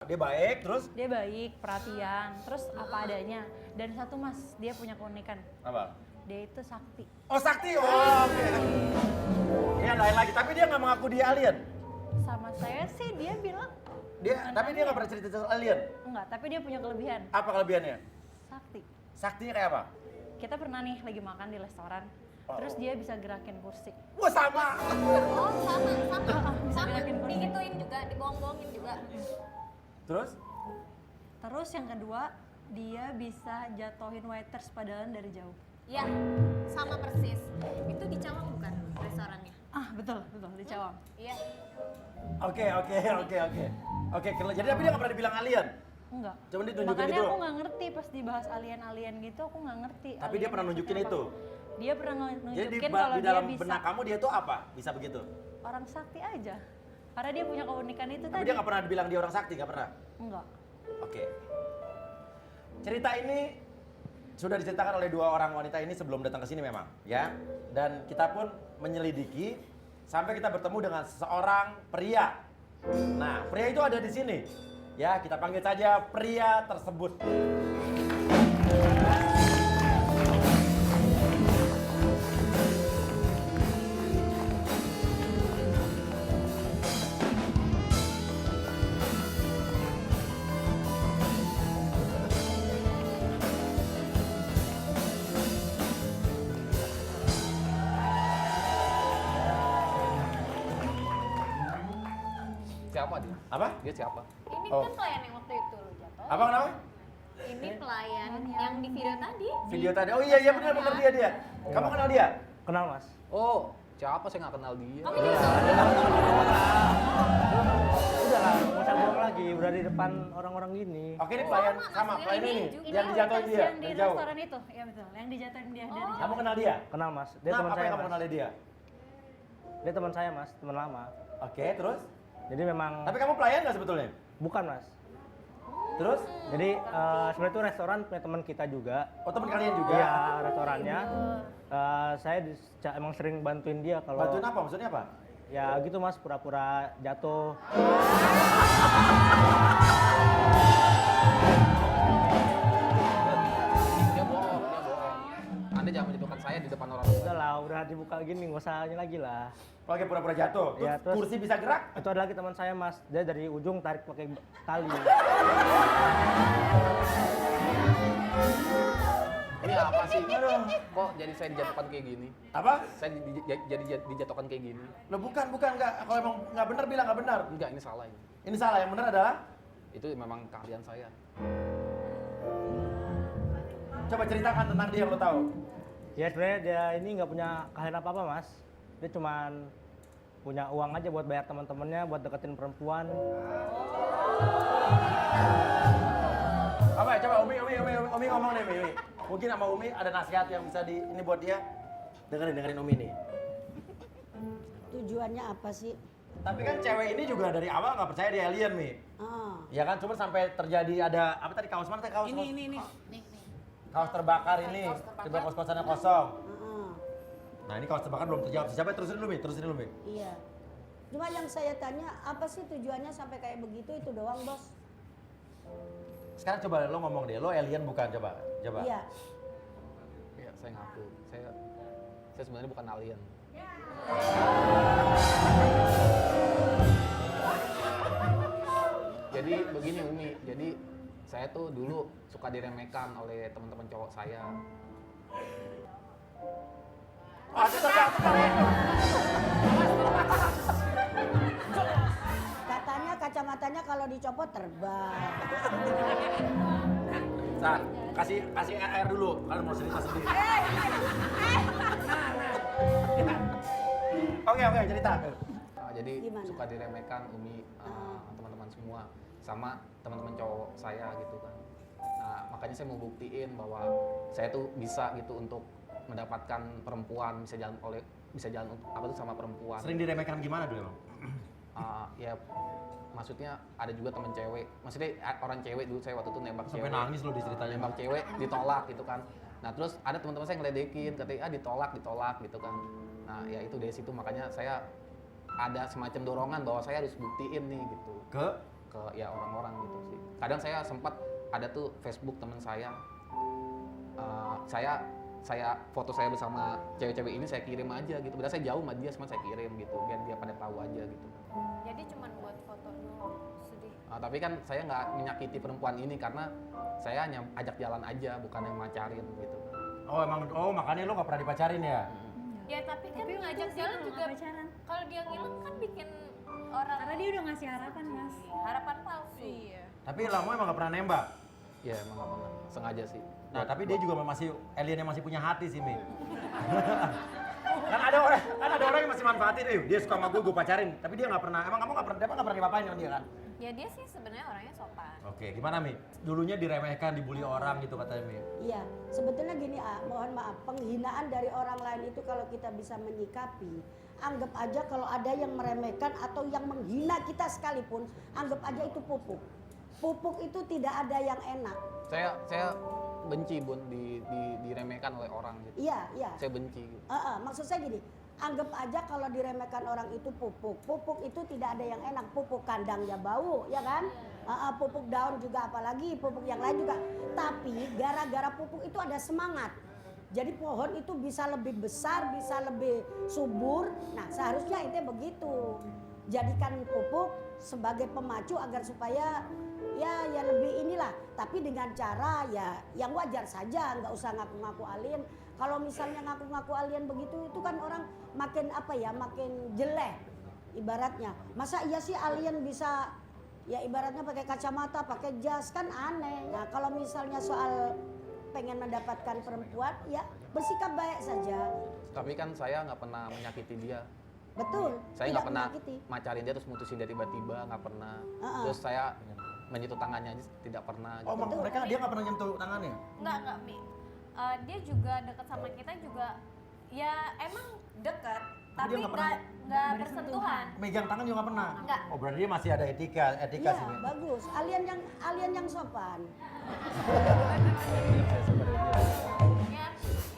Dia baik, terus? Dia baik, perhatian, terus apa adanya. Dan satu mas, dia punya keunikan. Apa? Dia itu sakti. Oh sakti, oh oke. Dia lain lagi, tapi dia nggak mengaku dia alien. Sama saya sih dia bilang. Tapi dia nggak pernah cerita soal alien. Enggak, tapi dia punya kelebihan. Apa kelebihannya? Sakti. Saktinya kayak apa? Kita pernah nih lagi makan di restoran. Terus dia bisa gerakin kursi. Wah sama. Oh sama. Bisa Sama, gerakin kursi. digituin juga, dibohong-bohongin juga. Terus? Terus yang kedua, dia bisa jatuhin waiters padahal dari jauh. Iya, sama persis. Itu di Cawang bukan restorannya? Ah betul, di Cawang. Iya. Oke. Oke, jadi tapi dia nggak pernah dibilang alien. Enggak. Cuma ditunjukin Makanya itu. aku nggak ngerti pas dibahas alien-alien gitu, aku nggak ngerti. Tapi dia pernah nunjukin seperti itu. apa. Dia pernah Jadi nunjukin kalau di dia dalam bisa benak kamu dia tuh apa? Bisa begitu? orang sakti aja. Karena dia punya keunikan itu Tapi tadi. dia nggak pernah dibilang dia orang sakti, nggak pernah. Enggak. Oke. Cerita ini sudah diceritakan oleh dua orang wanita ini sebelum datang ke sini memang, ya. Dan kita pun menyelidiki sampai kita bertemu dengan seorang pria. Nah, pria itu ada di sini. Ya, kita panggil saja pria tersebut. Siapa dia? Apa? Dia siapa? Ini Oh. kan pelayan yang waktu itu lo jatuh. Apa kenapa? Ini pelayan yang di video tadi. Video tadi. Oh iya benar dia. Kamu kenal dia? Kenal mas? Oh, siapa? Saya nggak kenal dia. Kamu juga Udah lah, nggak usah bohong lagi, udah di depan orang-orang gini. Oke, ini pelayan Sama, sama maksudnya pelayan ini ini juga. yang dijatuhin waiters dia yang di dari jauh. restoran itu. Iya betul, yang dijatuhin dia dari jauh. Kamu kenal dia? Kenal mas, dia Nah, teman apa saya yang kamu mas. kenal dia? Dia teman saya mas, teman lama. Oke, terus? Jadi memang Tapi kamu pelayan nggak sebetulnya? bukan mas. Terus? Jadi sebenarnya itu restoran punya teman kita juga. Oh teman kalian juga? Iya restorannya. Saya emang sering bantuin dia kalau. Bantuin apa? Maksudnya apa? Ya gitu mas, pura-pura jatuh. Dia bohong. Anda jangan menyebutkan saya di depan orang. Udah lah, udah dibuka gini, nggak usah ini lagi lah. Oke, pura-pura jatuh. Terus Ya, terus- kursi bisa gerak? Itu ada lagi teman saya mas, dia dari ujung tarik pakai tali. Ini apa sih? Kok jadi saya dijatuhkan kayak gini? Apa? Saya jadi dijatuhkan kayak gini? Lo bukan enggak. Kalau emang nggak benar bilang nggak benar. Enggak, ini salah ini. Ini salah. Yang benar adalah Itu memang keahlian saya. coba ceritakan tentang dia yang lo tahu. Ya sebenarnya dia ini nggak punya keahlian apa-apa mas. Dia cuman punya uang aja buat bayar teman-temannya, buat deketin perempuan. Apa ya? Coba Umi ngomong deh, Umi. Mungkin sama Umi ada nasihat yang bisa ini buat dia. Dengerin Umi nih. Tujuannya apa sih? Tapi kan cewek ini juga dari awal nggak percaya dia alien, Mi. Ah, Ya kan, cuma sampai terjadi ada apa tadi kaos mana tadi kaos? Nih. Kaos terbakar ini, tiba kos-kosannya kosong. ah, Nah ini kaos terbakar belum terjawab. Siapa terusin dulu, Mi? iya. Cuma yang saya tanya, apa sih tujuannya sampai kayak begitu? Itu doang, Bos. Sekarang coba lo ngomong deh, lo alien bukan? Coba. Iya. Ya, saya ngaku. Saya sebenarnya bukan alien. Jadi begini Umi, jadi saya tuh dulu suka diremehkan oleh teman-teman cowok saya. Katanya kacamatanya kalau dicopot terbang. Sar, kasih air dulu, kalian mau cerita sendiri. Oke, cerita. Nah, jadi Gimana? suka diremehkan Umi teman-teman semua sama teman-teman cowok saya gitu kan. Nah, makanya saya mau buktiin bahwa saya tuh bisa gitu untuk mendapatkan perempuan, bisa jalan apa tuh sama perempuan. Sering diremehkan gimana dulu emang? Ya maksudnya ada juga temen cewek, maksudnya orang cewek dulu saya waktu itu nembak Sampai cewek. nangis lo diceritanya. Nembak cewek ditolak gitu kan. Nah terus ada teman-teman saya ngeledekin, katanya ditolak gitu kan. Nah ya itu dari situ makanya saya ada semacam dorongan bahwa saya harus buktiin nih gitu Ke ke ya orang-orang gitu sih. Kadang saya sempat ada tuh Facebook teman saya, saya foto saya bersama cewek-cewek ini saya kirim aja gitu. Padahal saya jauh sama dia, cuma saya kirim gitu biar dia pada tahu aja gitu. Jadi cuman buat foto doang, sedih. Tapi kan saya nggak menyakiti perempuan ini karena saya hanya ajak jalan aja, bukan yang macarin gitu. Oh makanya lo nggak pernah dipacarin ya? Ya tapi kan Tapi waktu ngajak itu jalan nggak juga pacaran. kalau dia ngilang kan bikin orang Karena dia udah ngasih harapan, Mas. harapan palsu. Tapi Lamo emang nggak pernah nembak. Ya emang nggak pernah, sengaja sih. Nah tapi dia juga masih alien yang masih punya hati sih Mi. kan ada orang yang masih manfaatin, dia suka sama gue pacarin, tapi dia nggak pernah. Emang kamu nggak pernah dipapain sama dia kan? Ya dia sih sebenarnya orangnya sopan. Oke, gimana Mi? Dulunya diremehkan, dibully orang gitu katanya Mi. Iya, sebetulnya gini mohon maaf, penghinaan dari orang lain itu kalau kita bisa menyikapi, anggap aja kalau ada yang meremehkan atau yang menghina kita sekalipun, anggap aja itu pupuk. Pupuk itu tidak ada yang enak. Saya benci Bun diremehkan oleh orang gitu. Iya. Saya benci gitu. Maksud saya gini, anggap aja kalau diremehkan orang itu pupuk. Pupuk itu tidak ada yang enak. Pupuk kandangnya bau, ya kan? Pupuk daun juga apalagi, pupuk yang lain juga. Tapi gara-gara pupuk itu ada semangat. Jadi pohon itu bisa lebih besar, bisa lebih subur. Nah seharusnya itu begitu. Jadikan pupuk sebagai pemacu agar supaya ya lebih inilah. Tapi dengan cara ya yang wajar saja, nggak usah ngaku-ngaku alien. Kalau misalnya ngaku-ngaku alien begitu itu kan orang makin makin jelek ibaratnya. Masa iya sih alien bisa ya ibaratnya pakai kacamata, pakai jas, kan aneh. Nah kalau misalnya soal pengen mendapatkan perempuan ya bersikap baik saja. Tapi kan saya nggak pernah menyakiti dia. Betul. Saya tidak nggak pernah menyakiti. macarin dia terus mutusin dia tiba-tiba, nggak pernah. Terus saya menyentuh tangannya aja tidak pernah. Oh, Gitu. dia nggak pernah nyentuh tangannya? Enggak Mi. Dia juga deket sama kita juga ya emang deket tapi dia nggak pernah nggak bersentuhan. Megang tangan juga nggak pernah? Nggak. Oh berarti dia masih ada etika Iya, sih Mi. bagus. Alien yang sopan.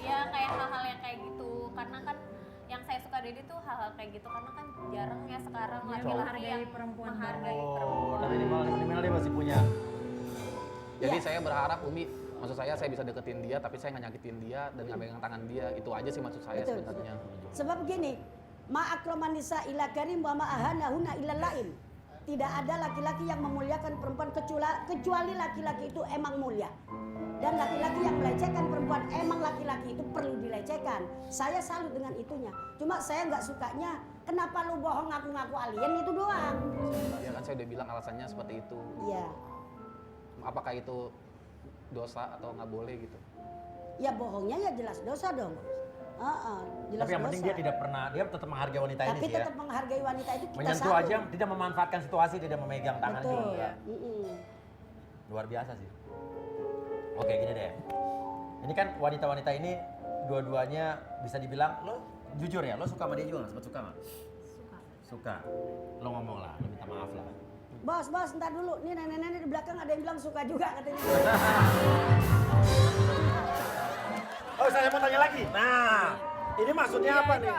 Ya kayak hal-hal yang kayak gitu karena kan yang saya suka dari dia tuh hal-hal kayak gitu karena kan jarang ya sekarang Dia laki-laki menghargai yang perempuan menghargai Oh, perempuan. tapi minimal dia masih punya. Jadi Iya. saya berharap Umi, maksud saya bisa deketin dia, tapi saya nggak nyakitin dia dan nggak pegang tangan dia. Itu aja sih maksud saya Betul, sebenarnya. Sebab gini, ma'akramanisa ila karim wa ma'ahanahuna ilal lain. Tidak ada laki-laki yang memuliakan perempuan kecuali laki-laki itu emang mulia. Dan laki-laki yang melecehkan perempuan emang laki-laki itu perlu dilecehkan. Saya salut dengan itunya. Cuma saya nggak sukanya kenapa lu bohong ngaku-ngaku alien itu doang. Ya kan saya udah bilang alasannya seperti itu. Iya. Apakah itu dosa atau nggak boleh gitu? Ya bohongnya ya jelas dosa dong. Jelas Tapi yang penting dosa. dia tidak pernah, dia tetap menghargai wanita ini Tapi sih ya. tetap menghargai wanita itu kita Menyentuh salut. aja, tidak memanfaatkan situasi, tidak memegang tangan Betul. juga. Luar biasa sih. Oke gini deh. Ini kan wanita-wanita ini dua-duanya bisa dibilang, lo jujur ya, lo suka sama dia juga nggak? Sempat suka nggak? Suka. Lo ngomong lah, lo minta maaf lah. Bos, ntar dulu. Nih nenek-nenek di belakang ada yang bilang suka juga katanya. Oh saya mau tanya lagi. Nah, ini maksudnya apa nih?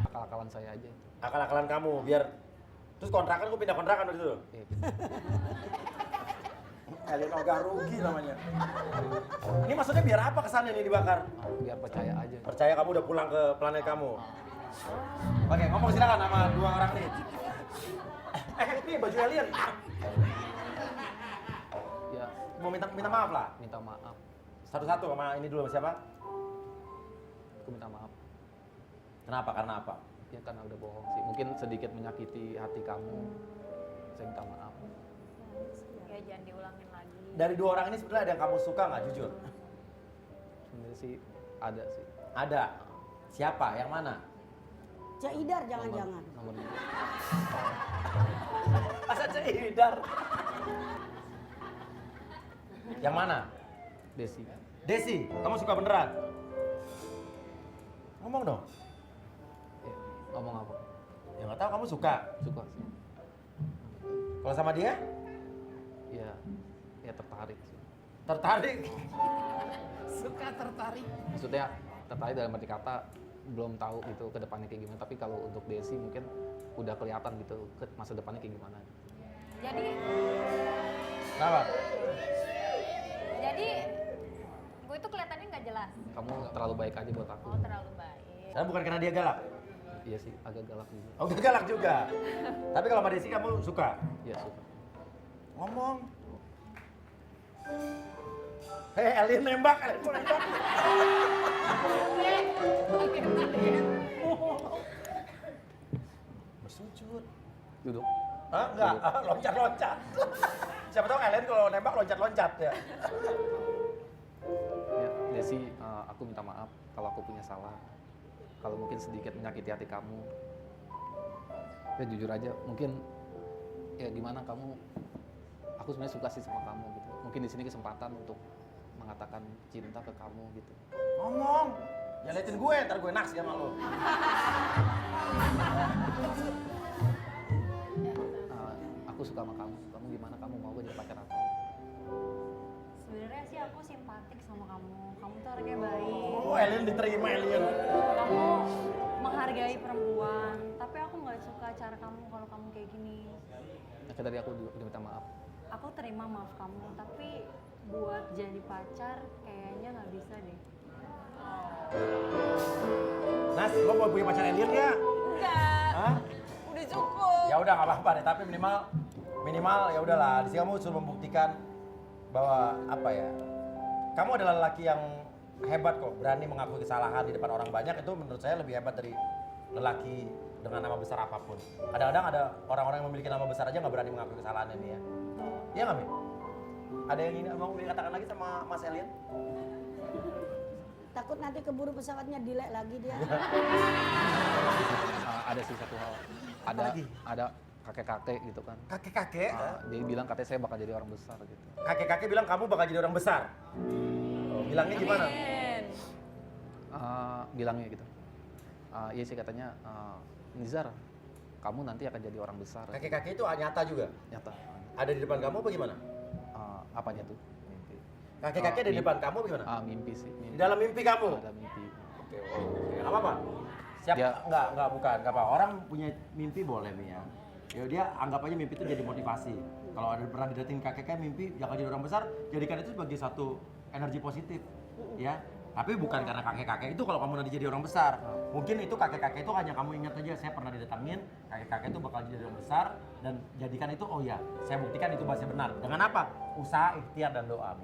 Akal-akalan saya aja itu. Akal-akalan kamu, biar terus kontrakan gue pindah kontrakan waktu itu. Iya, Alien ogah rugi namanya. Ini maksudnya biar apa kesannya nih dibakar? biar percaya aja. Percaya kamu udah pulang ke planet kamu. Oke, ngomong silakan sama dua orang nih. Nih baju alien. Ya, Mau minta maaf lah. minta maaf. Satu-satu sama ini dulu sama siapa? Aku minta maaf. Kenapa? Karena apa? Ya karena udah bohong sih. Mungkin sedikit menyakiti hati kamu. Saya minta maaf. Ya jangan diulangin lagi. Dari dua orang ini sebenarnya ada yang kamu suka nggak jujur? Sebenarnya sih ada sih. Ada. Siapa? Yang mana? Ceidar jangan-jangan. Nomor Masa Ceidar? Yang mana? Desi. Desi, kamu suka beneran? Ngomong dong. Ya, ngomong apa? Ya nggak tahu kamu suka. Suka sih. Kalau sama dia? Ya tertarik sih. Tertarik. Maksudnya tertarik dalam arti kata belum tahu gitu ke depannya kayak gimana. Tapi kalau untuk Desi mungkin udah kelihatan gitu ke masa depannya kayak gimana. Jadi Kenapa? jadi gue itu kelihatannya nggak jelas. Kamu terlalu baik aja buat aku. Oh, terlalu baik. Karena bukan karena dia galak. Iya sih, agak galak juga. Oh, dia galak juga. Tapi kalau sama Desi kamu suka? Iya suka. Ngomong. Hei, Elin nembak, Elin mau nembak. Bersujud. Duduk. Hah? Enggak, loncat-loncat. Siapa tahu Elin kalau nembak loncat-loncat ya. Ya, Desi, aku minta maaf kalau aku punya salah. Kalau mungkin sedikit menyakiti hati kamu. Ya jujur aja, mungkin ya gimana kamu, aku sebenarnya suka sih sama kamu gitu. Mungkin di sini kesempatan untuk mengatakan cinta ke kamu gitu. Ngomong. Ya liatin gue, ntar gue naksir sama lo. Aku suka sama kamu. Kamu gimana? Kamu mau gue jadi pacar aku? Sebenarnya sih aku simpatik sama kamu. Kamu tuh orangnya baik. Oh, Elin diterima, Elin. Kamu menghargai perempuan. Tapi aku nggak suka cara kamu kalau kamu kayak gini. Nah, tadi aku udah minta maaf. Aku terima maaf kamu, tapi buat jadi pacar kayaknya nggak bisa deh. Nas, lo mau punya pacar Elin ya? Enggak. Hah? Udah cukup. Ya udah nggak apa-apa deh, tapi minimal ya udahlah. Di sini kamu suruh membuktikan bahwa apa ya? Kamu adalah lelaki yang hebat kok, berani mengakui kesalahan di depan orang banyak. Itu menurut saya lebih hebat dari lelaki dengan nama besar apapun. Kadang-kadang ada orang-orang yang memiliki nama besar aja nggak berani mengakui kesalahannya nih ya. Iya nggak, Mi? Ada yang ini mau dikatakan lagi sama Mas Elin? Takut nanti keburu pesawatnya delay lagi dia. Ada sih satu hal. lagi? Ada kakek-kakek gitu kan. Kakek-kakek? Dia bilang katanya saya bakal jadi orang besar gitu. Kakek-kakek bilang kamu bakal jadi orang besar. Oh, bilangnya gimana? Amin. Bilangnya gitu. Iya sih katanya, Nizar, kamu nanti akan jadi orang besar. Kakek-kakek itu nyata juga? Nyata. Ada di depan kamu apa gimana? Apanya tuh? Kakek-kakek ada di depan kamu apa gimana? Mimpi sih. Di dalam mimpi kamu? Ada mimpi. Oke, nggak apa-apa. Siap? Dia- Nggak apa. Orang punya mimpi boleh nih ya. Ya dia anggap aja mimpi itu jadi motivasi. Kalau ada pernah didating kakek mimpi jangan jadi orang besar, jadikan itu sebagai satu energi positif, ya. Tapi bukan karena kakek itu kalau kamu nanti jadi orang besar. Mungkin itu kakek itu hanya kamu ingat aja, saya pernah didatangin, kakek itu bakal jadi orang besar, dan jadikan itu, oh ya, saya buktikan itu masih benar. Dengan apa? Usaha, ikhtiar, dan doa.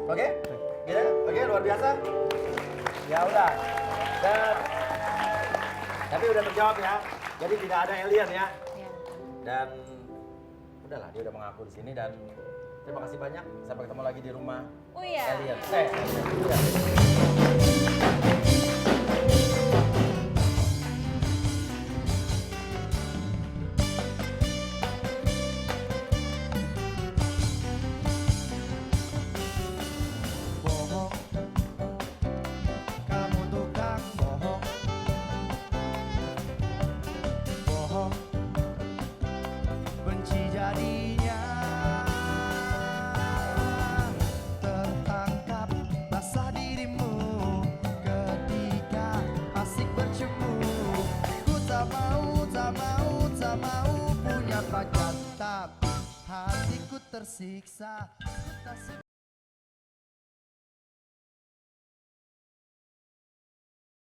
Oke? Gitu? Oke, luar biasa. Ya udah. Dan tapi udah terjawab ya. Jadi tidak ada alien ya. Iya. Dan udahlah, dia udah mengaku di sini, dan terima kasih banyak. Sampai ketemu lagi di rumah Oh iya. alien. Iya. Bohong, kamu tukang bohong. Bohong, benci jadinya. Tertangkap basah dirimu ketika asik bercumbu. Ku tak mau punya pacar, tapi hatiku tersiksa. Ku tak